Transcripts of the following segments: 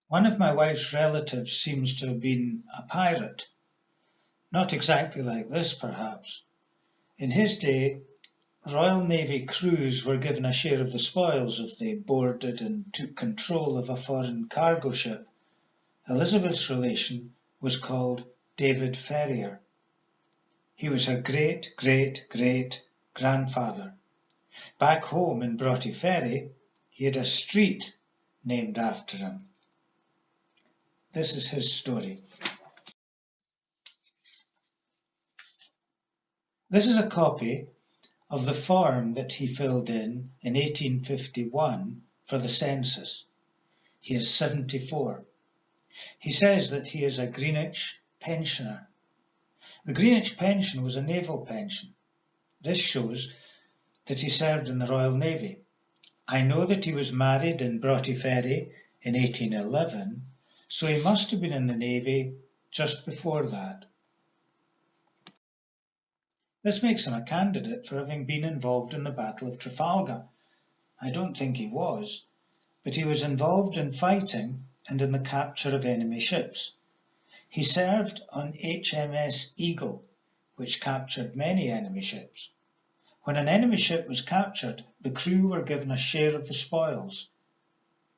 One of my wife's relatives seems to have been a pirate. Not exactly like this, perhaps. In his day, Royal Navy crews were given a share of the spoils if they boarded and took control of a foreign cargo ship. Elizabeth's relation was called David Ferrier. He was her great-great-great-grandfather. Back home in Broughty Ferry, he had a street named after him. This is his story. This is a copy of the form that he filled in 1851 for the census. He is 74. He says that he is a Greenwich pensioner. The Greenwich pension was a naval pension. This shows that he served in the Royal Navy. I know that he was married in Broughty Ferry in 1811, so he must have been in the Navy just before that. This makes him a candidate for having been involved in the Battle of Trafalgar. I don't think he was, but he was involved in fighting and in the capture of enemy ships. He served on HMS Eagle, which captured many enemy ships. When an enemy ship was captured, the crew were given a share of the spoils.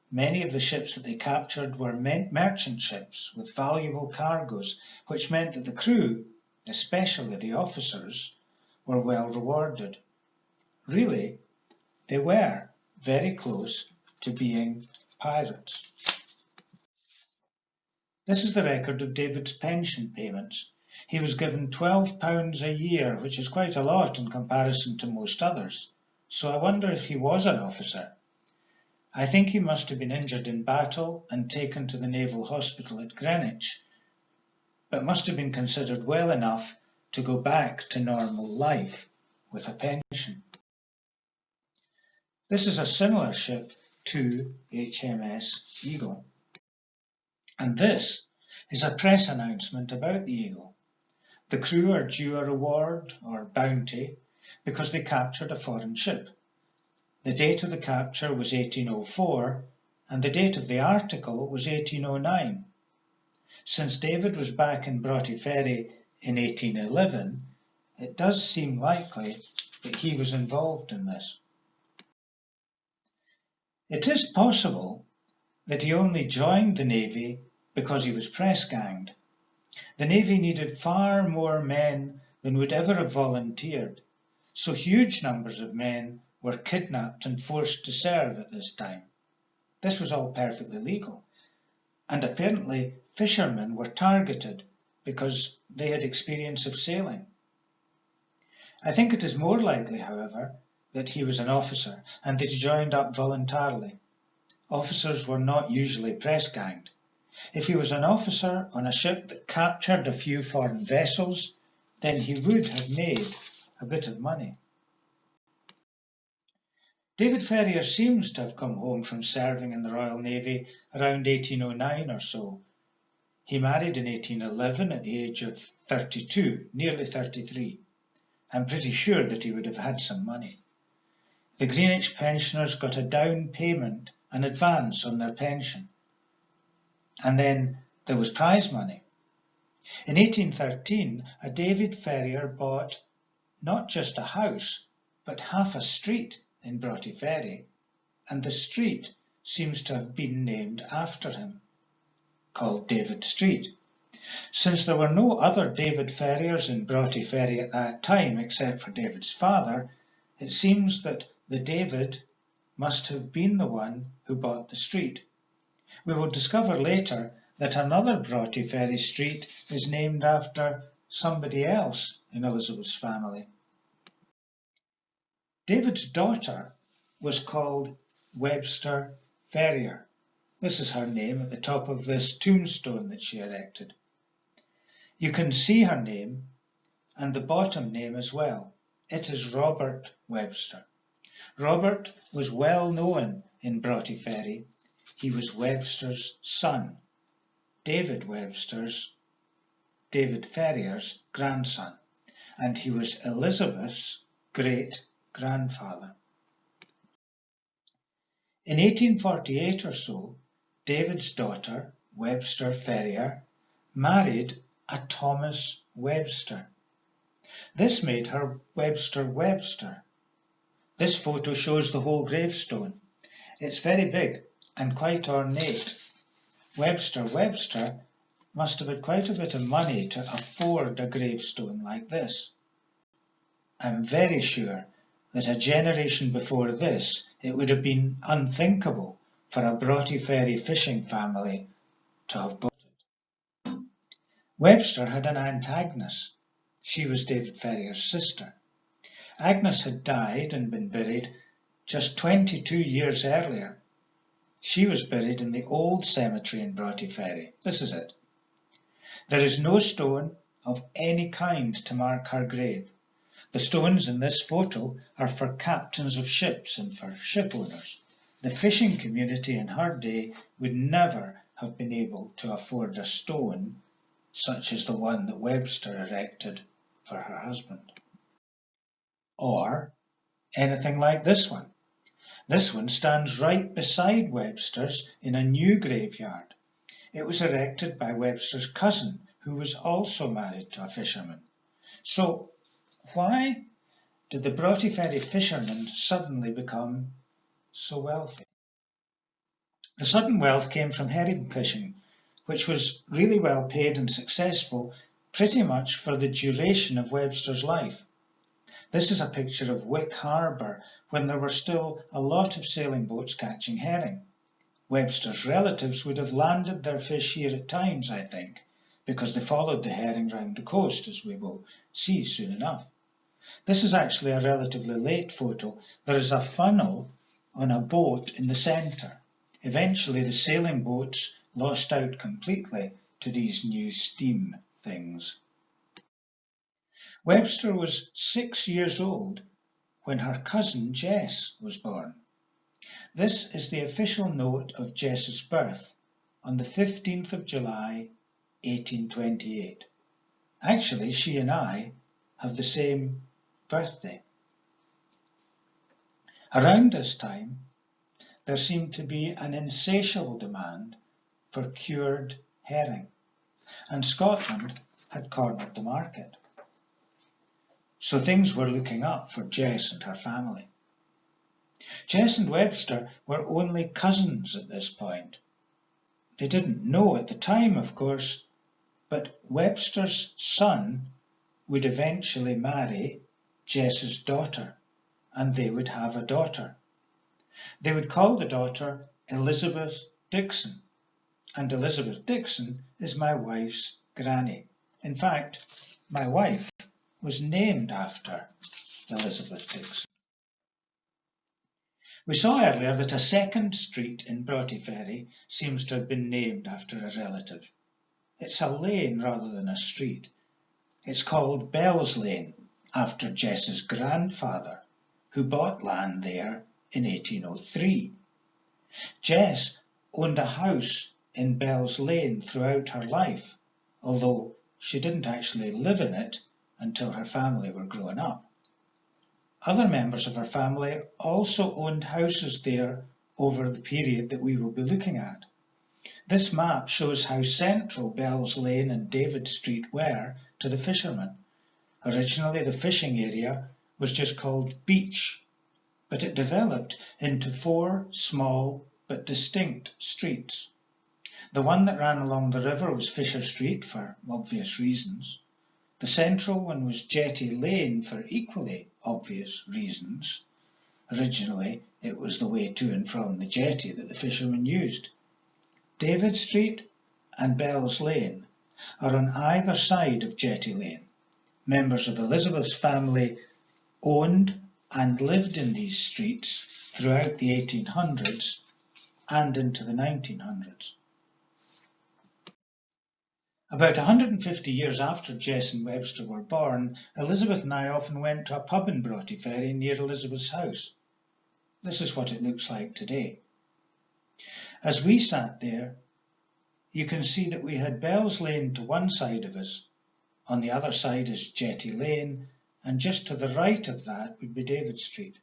Many of the ships that they captured were merchant ships with valuable cargoes, which meant that the crew, especially the officers, were well rewarded. Really, they were very close to being pirates. This is the record of David's pension payments. He was given £12 a year, which is quite a lot in comparison to most others. So I wonder if he was an officer. I think he must have been injured in battle and taken to the Naval Hospital at Greenwich, but must have been considered well enough to go back to normal life with a pension. This is a similar ship to HMS Eagle. And this is a press announcement about the Eagle. The crew are due a reward or bounty because they captured a foreign ship. The date of the capture was 1804 and the date of the article was 1809. Since David was back in Broughty Ferry in 1811, it does seem likely that he was involved in this. It is possible that he only joined the Navy because he was press-ganged. The Navy needed far more men than would ever have volunteered, so huge numbers of men were kidnapped and forced to serve at this time. This was all perfectly legal, and apparently fishermen were targeted because they had experience of sailing. I think it is more likely, however, that he was an officer and that he joined up voluntarily. Officers were not usually press-ganged. If he was an officer on a ship that captured a few foreign vessels, then he would have made a bit of money. David Ferrier seems to have come home from serving in the Royal Navy around 1809 or so. He married in 1811 at the age of 32, nearly 33. I'm pretty sure that he would have had some money. The Greenwich pensioners got a down payment, an advance on their pension. And then there was prize money. In 1813, a David Ferrier bought not just a house, but half a street in Broughty Ferry, and the street seems to have been named after him, called David Street. Since there were no other David Ferriers in Broughty Ferry at that time except for David's father, it seems that the David must have been the one who bought the street. We will discover later that another Broughty Ferry street is named after somebody else in Elizabeth's family. David's daughter was called Webster Ferrier. This is her name at the top of this tombstone that she erected. You can see her name and the bottom name as well. It is Robert Webster. Robert was well known in Broughty Ferry. He was Webster's son, David Ferrier's grandson, and he was Elizabeth's great-grandfather. In 1848 or so, David's daughter, Webster Ferrier, married a Thomas Webster. This made her Webster Webster. This photo shows the whole gravestone. It's very big and quite ornate. Webster Webster must have had quite a bit of money to afford a gravestone like this. I'm very sure that a generation before this it would have been unthinkable for a Broughty Ferry fishing family to have bought it. Webster had an Aunt Agnes. She was David Ferrier's sister. Agnes had died and been buried just 22 years earlier. She was buried in the old cemetery in Broughty Ferry. This is it. There is no stone of any kind to mark her grave. The stones in this photo are for captains of ships and for ship owners. The fishing community in her day would never have been able to afford a stone such as the one that Webster erected for her husband. Or anything like this one. This one stands right beside Webster's in a new graveyard. It was erected by Webster's cousin, who was also married to a fisherman. So why did the Broughty Ferry fishermen suddenly become so wealthy? The sudden wealth came from herring fishing, which was really well paid and successful pretty much for the duration of Webster's life. This is a picture of Wick Harbour when there were still a lot of sailing boats catching herring. Webster's relatives would have landed their fish here at times, I think, because they followed the herring round the coast, as we will see soon enough. This is actually a relatively late photo. There is a funnel on a boat in the centre. Eventually the sailing boats lost out completely to these new steam things. Webster was 6 years old when her cousin Jess was born. This is the official note of Jess's birth on the 15th of July 1828. Actually, she and I have the same birthday. Around this time, there seemed to be an insatiable demand for cured herring, and Scotland had cornered the market. So things were looking up for Jess and her family. Jess and Webster were only cousins at this point. They didn't know at the time, of course, but Webster's son would eventually marry Jess's daughter, and they would have a daughter. They would call the daughter Elizabeth Dixon, and Elizabeth Dixon is my wife's granny. In fact, my wife was named after Elizabeth Dixon. We saw earlier that a second street in Broughty Ferry seems to have been named after a relative. It's a lane rather than a street. It's called Bell's Lane, after Jess's grandfather, who bought land there in 1803. Jess owned a house in Bell's Lane throughout her life, although she didn't actually live in it until her family were growing up. Other members of her family also owned houses there over the period that we will be looking at. This map shows how central Bell's Lane and David Street were to the fishermen. Originally, the fishing area was just called Beach, but it developed into 4 small but distinct streets. The one that ran along the river was Fisher Street for obvious reasons. The central one was Jetty Lane for equally obvious reasons. Originally, it was the way to and from the jetty that the fishermen used. David Street and Bell's Lane are on either side of Jetty Lane. Members of Elizabeth's family owned and lived in these streets throughout the 1800s and into the 1900s. About 150 years after Jess and Webster were born, Elizabeth and I often went to a pub in Broughty Ferry near Elizabeth's house. This is what it looks like today. As we sat there, you can see that we had Bell's Lane to one side of us, on the other side is Jetty Lane, and just to the right of that would be David Street.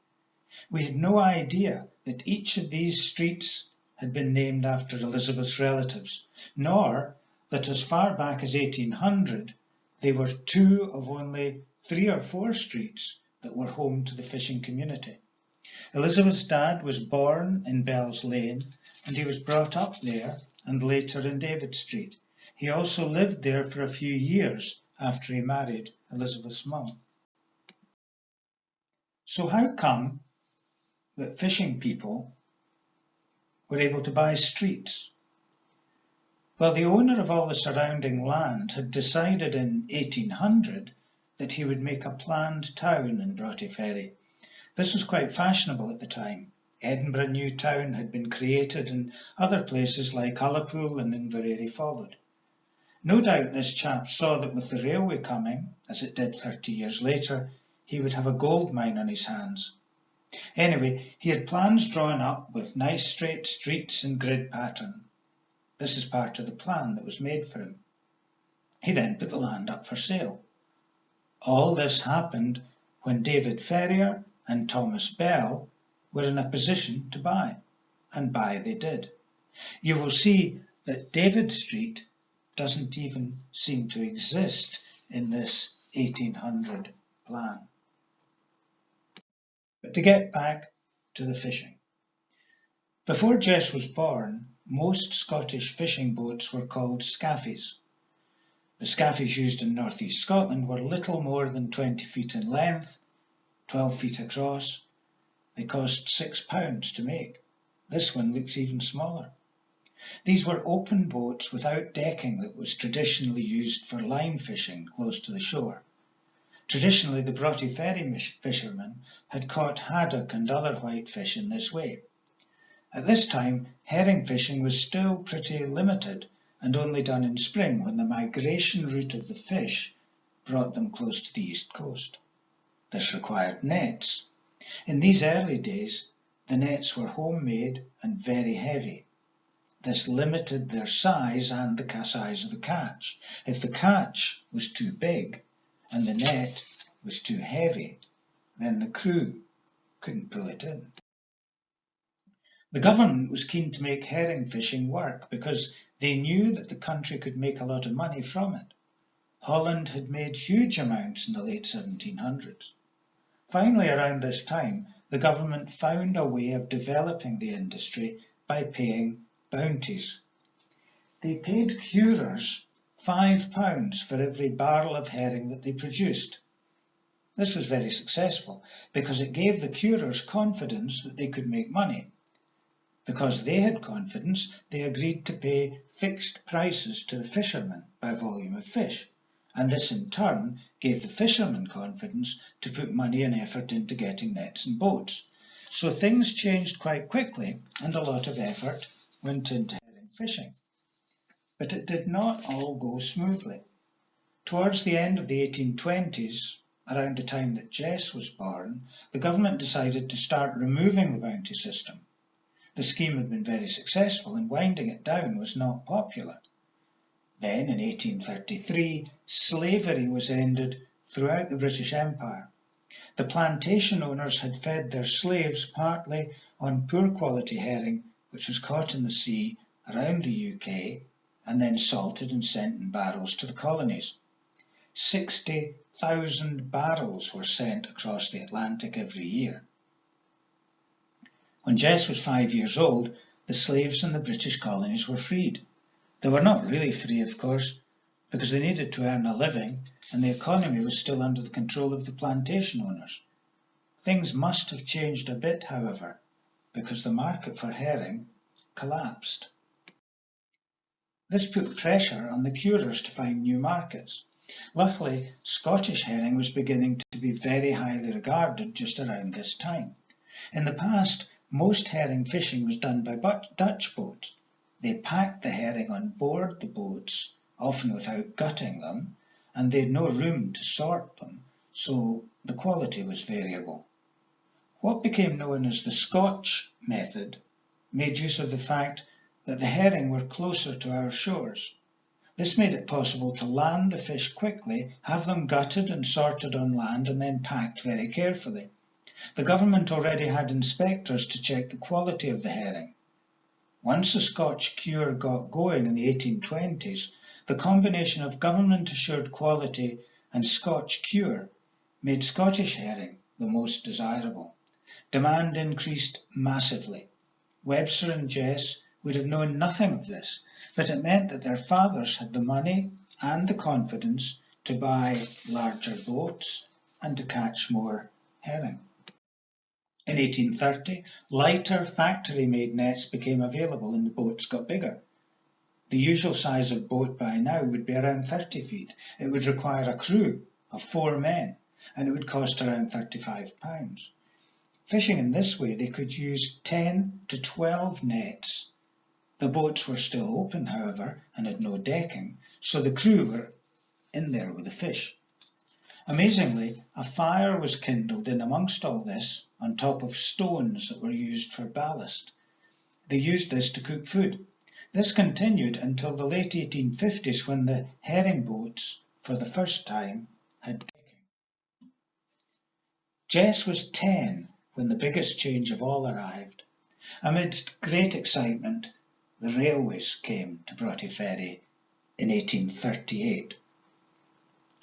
We had no idea that each of these streets had been named after Elizabeth's relatives, nor that as far back as 1800 they were two of only 3 or 4 streets that were home to the fishing community. Elizabeth's dad was born in Bell's Lane, and he was brought up there and later in David Street. He also lived there for a few years after he married Elizabeth's mum. So how come that fishing people were able to buy streets? Well, the owner of all the surrounding land had decided in 1800 that he would make a planned town in Broughty Ferry. This was quite fashionable at the time. Edinburgh New Town had been created and other places like Ullapool and Inverary followed. No doubt this chap saw that with the railway coming, as it did 30 years later, he would have a gold mine on his hands. Anyway, he had plans drawn up with nice straight streets and grid pattern. This is part of the plan that was made for him. He then put the land up for sale. All this happened when David Ferrier and Thomas Bell were in a position to buy, and buy they did. You will see that David Street doesn't even seem to exist in this 1800 plan. But to get back to the fishing. Before Jess was born, most Scottish fishing boats were called scaffies. The scaffies used in northeast Scotland were little more than 20 feet in length, 12 feet across. They cost £6 to make. This one looks even smaller. These were open boats without decking that was traditionally used for line fishing close to the shore. Traditionally, the Broughty Ferry fishermen had caught haddock and other whitefish in this way. At this time, herring fishing was still pretty limited and only done in spring when the migration route of the fish brought them close to the east coast. This required nets. In these early days, the nets were homemade and very heavy. This limited their size and the size of the catch. If the catch was too big and the net was too heavy, then the crew couldn't pull it in. The government was keen to make herring fishing work because they knew that the country could make a lot of money from it. Holland had made huge amounts in the late 1700s. Finally, around this time, the government found a way of developing the industry by paying bounties. They paid curers £5 for every barrel of herring that they produced. This was very successful because it gave the curers confidence that they could make money. Because they had confidence, they agreed to pay fixed prices to the fishermen by volume of fish, and this in turn gave the fishermen confidence to put money and effort into getting nets and boats. So things changed quite quickly and a lot of effort went into herring fishing. But it did not all go smoothly. Towards the end of the 1820s, around the time that Jess was born, the government decided to start removing the bounty system. The scheme had been very successful and winding it down was not popular. Then in 1833, slavery was ended throughout the British Empire. The plantation owners had fed their slaves partly on poor quality herring, which was caught in the sea around the UK and then salted and sent in barrels to the colonies. 60,000 barrels were sent across the Atlantic every year. When Jess was 5 years old, the slaves in the British colonies were freed. They were not really free, of course, because they needed to earn a living and the economy was still under the control of the plantation owners. Things must have changed a bit, however, because the market for herring collapsed. This put pressure on the curers to find new markets. Luckily, Scottish herring was beginning to be very highly regarded just around this time. In the past, most herring fishing was done by Dutch boats. They packed the herring on board the boats, often without gutting them, and they had no room to sort them, so the quality was variable. What became known as the Scotch method made use of the fact that the herring were closer to our shores. This made it possible to land the fish quickly, have them gutted and sorted on land, and then packed very carefully. The government already had inspectors to check the quality of the herring. Once the Scotch cure got going in the 1820s, the combination of government-assured quality and Scotch cure made Scottish herring the most desirable. Demand increased massively. Webster and Jess would have known nothing of this, but it meant that their fathers had the money and the confidence to buy larger boats and to catch more herring. In 1830, lighter factory-made nets became available and the boats got bigger. The usual size of boat by now would be around 30 feet. It would require a crew of 4 men and it would cost around £35. Fishing in this way, they could use 10 to 12 nets. The boats were still open, however, and had no decking, so the crew were in there with the fish. Amazingly, a fire was kindled in amongst all this on top of stones that were used for ballast. They used this to cook food. This continued until the late 1850s when the herring boats, for the first time, had decking. Jess was 10 when the biggest change of all arrived. Amidst great excitement, the railways came to Broughty Ferry in 1838.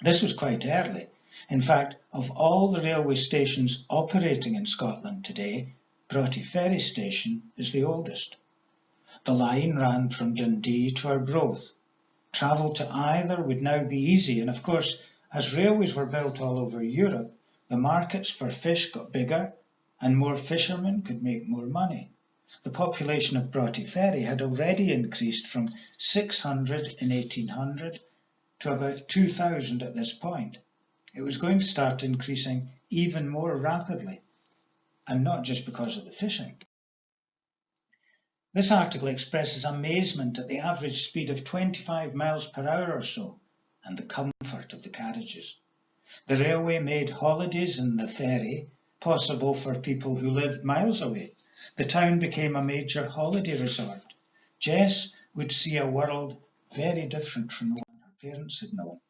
This was quite early. In fact, of all the railway stations operating in Scotland today, Broughty Ferry Station is the oldest. The line ran from Dundee to Arbroath. Travel to either would now be easy, and of course, as railways were built all over Europe, the markets for fish got bigger and more fishermen could make more money. The population of Broughty Ferry had already increased from 600 in 1800 to about 2,000 at this point. It was going to start increasing even more rapidly, and not just because of the fishing. This article expresses amazement at the average speed of 25 miles per hour or so, and the comfort of the carriages. The railway made holidays in the ferry possible for people who lived miles away. The town became a major holiday resort. Jess would see a world very different from the one her parents had known.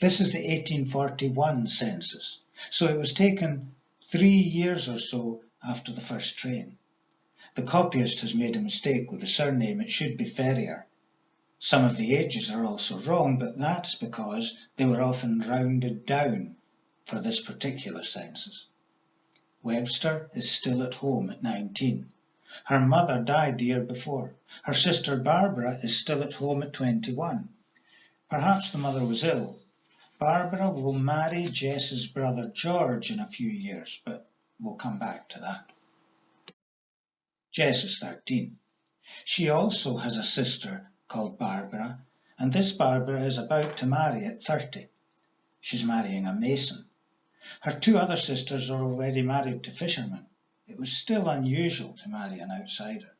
This is the 1841 census, so it was taken 3 years or so after the first train. The copyist has made a mistake with the surname. It should be Ferrier. Some of the ages are also wrong, but that's because they were often rounded down for this particular census. Webster is still at home at 19. Her mother died the year before. Her sister Barbara is still at home at 21. Perhaps the mother was ill. Barbara will marry Jess's brother George in a few years, but we'll come back to that. Jess is 13. She also has a sister called Barbara, and this Barbara is about to marry at 30. She's marrying a mason. Her 2 other sisters are already married to fishermen. It was still unusual to marry an outsider.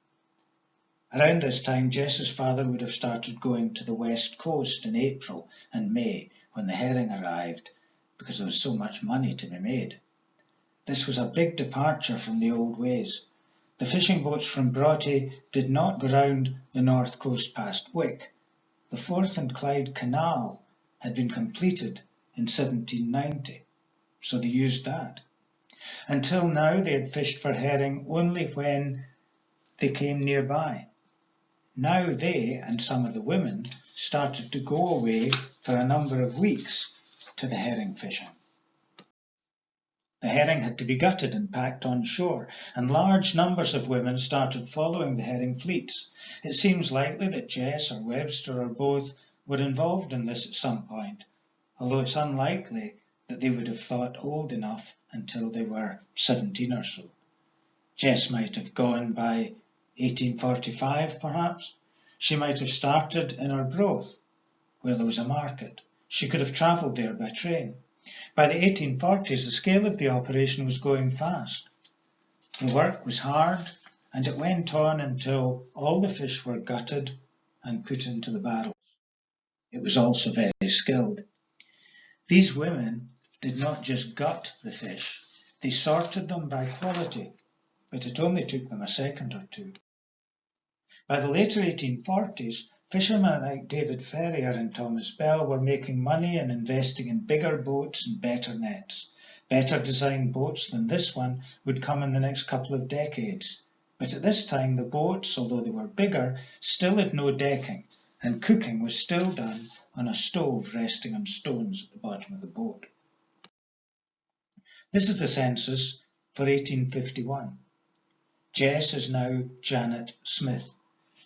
Around this time, Jess's father would have started going to the west coast in April and May when the herring arrived, because there was so much money to be made. This was a big departure from the old ways. The fishing boats from Broughty did not go round the north coast past Wick. The Forth and Clyde Canal had been completed in 1790, so they used that. Until now, they had fished for herring only when they came nearby. Now they, and some of the women, started to go away for a number of weeks to the herring fishing. The herring had to be gutted and packed on shore, and large numbers of women started following the herring fleets. It seems likely that Jess or Webster or both were involved in this at some point, although it's unlikely that they would have thought old enough until they were 17 or so. Jess might have gone by 1845, perhaps. She might have started in Arbroath, where there was a market. She could have travelled there by train. By the 1840s, the scale of the operation was going fast. The work was hard, and it went on until all the fish were gutted and put into the barrels. It was also very skilled. These women did not just gut the fish, they sorted them by quality, but it only took them a second or two. By the later 1840s, fishermen like David Ferrier and Thomas Bell were making money and investing in bigger boats and better nets. Better designed boats than this one would come in the next couple of decades. But at this time the boats, although they were bigger, still had no decking, and cooking was still done on a stove resting on stones at the bottom of the boat. This is the census for 1851. Jess is now Janet Smith.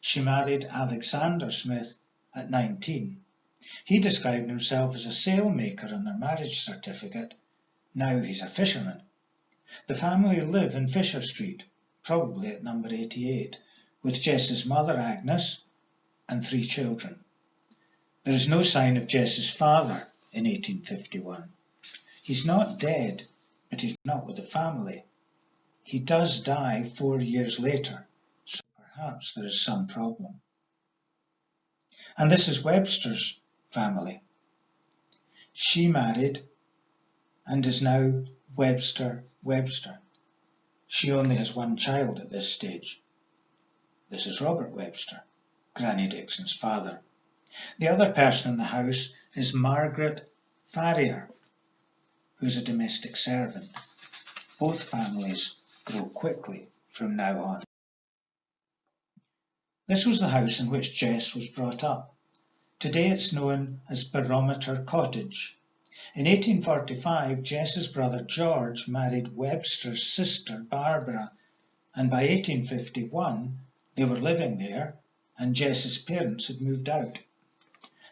She married Alexander Smith at 19. He described himself as a sailmaker on their marriage certificate. Now he's a fisherman. The family live in Fisher Street, probably at number 88, with Jess's mother Agnes and 3 children. There is no sign of Jess's father in 1851. He's not dead, but he's not with the family. He does die 4 years later, so perhaps there is some problem. And this is Webster's family. She married and is now Webster. She only has 1 child at this stage. This is Robert Webster, Granny Dixon's father. The other person in the house is Margaret Farrier, who is a domestic servant. Both families grow quickly from now on. This was the house in which Jess was brought up. Today it's known as Barometer Cottage. In 1845, Jess's brother George married Webster's sister Barbara, and by 1851 they were living there and Jess's parents had moved out.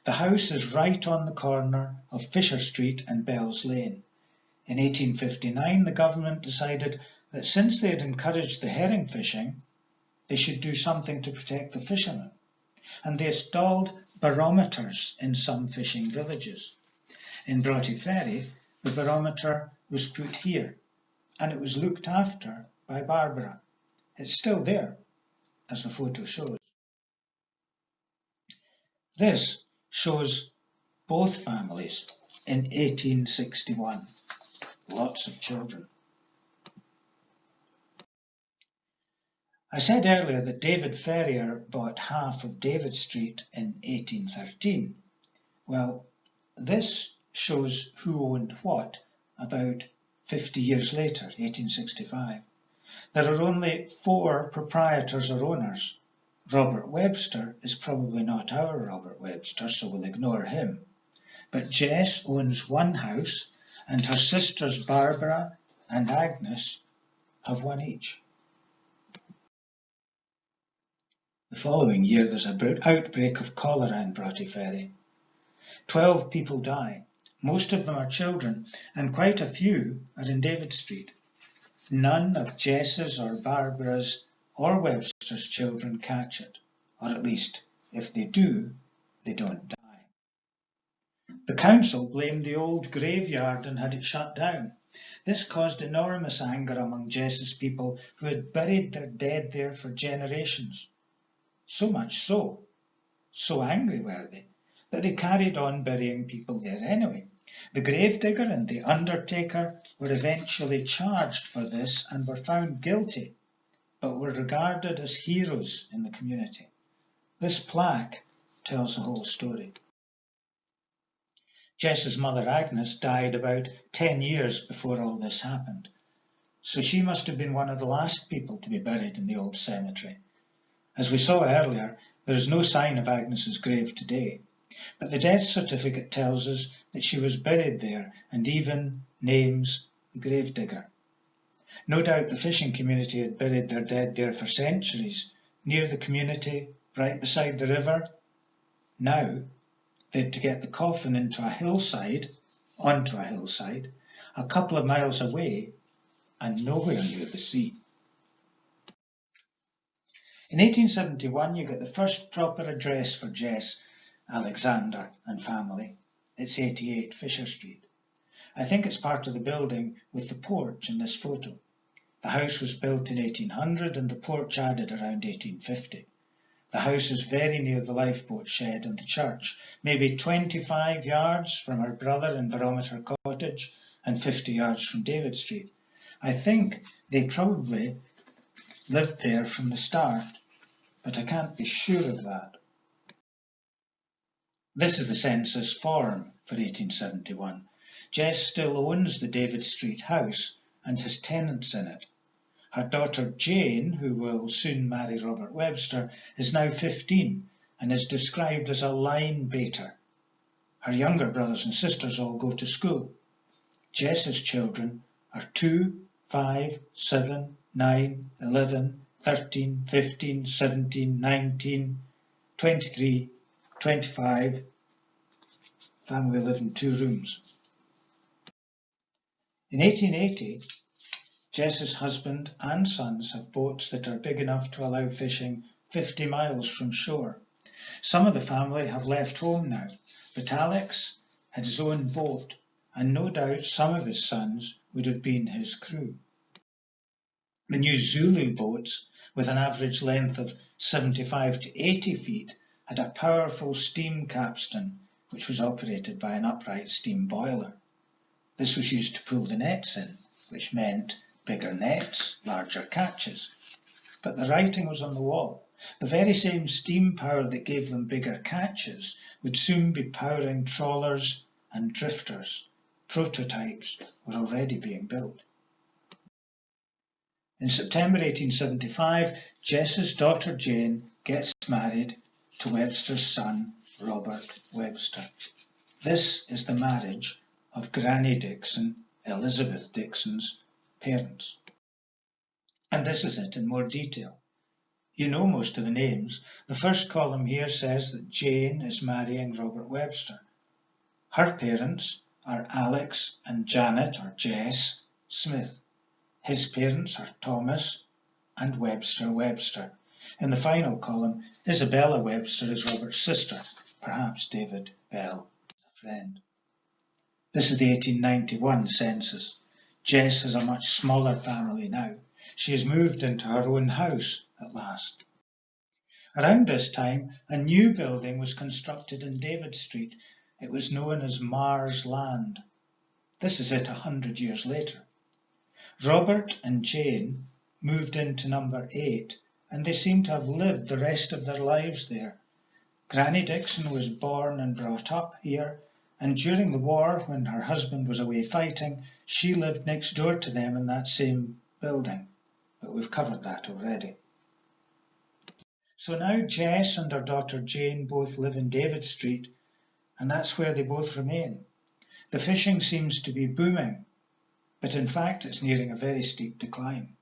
The house is right on the corner of Fisher Street and Bell's Lane. In 1859 the government decided that since they had encouraged the herring fishing, they should do something to protect the fishermen, and they installed barometers in some fishing villages. In Broughty Ferry, the barometer was put here, and it was looked after by Barbara. It's still there, as the photo shows. This shows both families in 1861. Lots of children. I said earlier that David Ferrier bought half of David Street in 1813. Well, this shows who owned what about 50 years later, 1865. There are only 4 proprietors or owners. Robert Webster is probably not our Robert Webster, so we'll ignore him. But Jess owns 1 house, and her sisters Barbara and Agnes have 1 each. The following year there's an outbreak of cholera in Broughty Ferry. 12 people die. Most of them are children, and quite a few are in David Street. None of Jess's or Barbara's or Webster's children catch it, or at least, if they do, they don't die. The council blamed the old graveyard and had it shut down. This caused enormous anger among Jess's people who had buried their dead there for generations. So much so angry were they, that they carried on burying people there anyway. The gravedigger and the undertaker were eventually charged for this and were found guilty, but were regarded as heroes in the community. This plaque tells the whole story. Jess's mother Agnes died about 10 years before all this happened, so she must have been one of the last people to be buried in the old cemetery. As we saw earlier, there is no sign of Agnes's grave today, but the death certificate tells us that she was buried there and even names the gravedigger. No doubt the fishing community had buried their dead there for centuries, near the community, right beside the river. Now they had to get the coffin onto a hillside, a couple of miles away and nowhere near the sea. In 1871 you get the first proper address for Jess Alexander and family. It's 88 Fisher Street. I think it's part of the building with the porch in this photo. The house was built in 1800 and the porch added around 1850. The house is very near the lifeboat shed and the church, maybe 25 yards from her brother in Barometer Cottage and 50 yards from David Street. I think they probably lived there from the start, but I can't be sure of that. This is the census form for 1871. Jess still owns the David Street house and has tenants in it. Her daughter Jane, who will soon marry Robert Webster, is now 15 and is described as a line baiter. Her younger brothers and sisters all go to school. Jess's children are 2, 5, 7, 9, 11, 13, 15, 17, 19, 23, 25. Family live in 2 rooms. In 1880, Jess's husband and sons have boats that are big enough to allow fishing 50 miles from shore. Some of the family have left home now, but Alex had his own boat, and no doubt some of his sons would have been his crew. The new Zulu boats, with an average length of 75 to 80 feet, had a powerful steam capstan, which was operated by an upright steam boiler. This was used to pull the nets in, which meant bigger nets, larger catches. But the writing was on the wall. The very same steam power that gave them bigger catches would soon be powering trawlers and drifters. Prototypes were already being built. In September 1875, Jess's daughter Jane gets married to Webster's son, Robert Webster. This is the marriage of Granny Dixon, Elizabeth Dixon's parents. And this is it in more detail. You know most of the names. The first column here says that Jane is marrying Robert Webster. Her parents are Alex and Janet, or Jess, Smith. His parents are Thomas and Webster. In the final column, Isabella Webster is Robert's sister, perhaps David Bell, a friend. This is the 1891 census. Jess has a much smaller family now. She has moved into her own house at last. Around this time, a new building was constructed in David Street. It was known as Mars Land. This is it 100 years later. Robert and Jane moved into number 8, and they seem to have lived the rest of their lives there. Granny Dixon was born and brought up here, and during the war, when her husband was away fighting, she lived next door to them in that same building. But we've covered that already. So now Jess and her daughter Jane both live in David Street, and that's where they both remain. The fishing seems to be booming, but in fact it's nearing a very steep decline.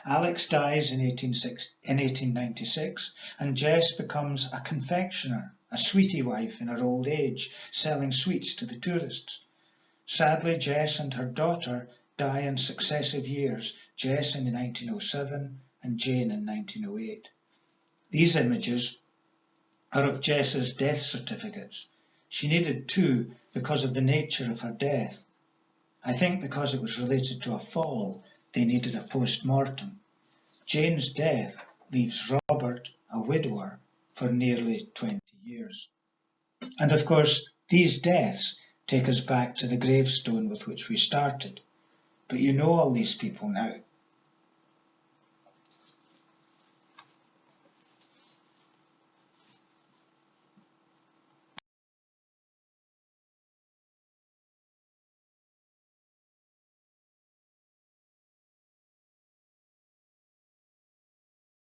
Alex dies in 1896, and Jess becomes a confectioner, a sweetie wife in her old age, selling sweets to the tourists. Sadly, Jess and her daughter die in successive years, Jess in 1907 and Jane in 1908. These images are of Jess's death certificates. She needed 2 because of the nature of her death. I think because it was related to a fall, they needed a post-mortem. Jane's death leaves Robert a widower for nearly 20 years. And of course, these deaths take us back to the gravestone with which we started. But you know all these people now.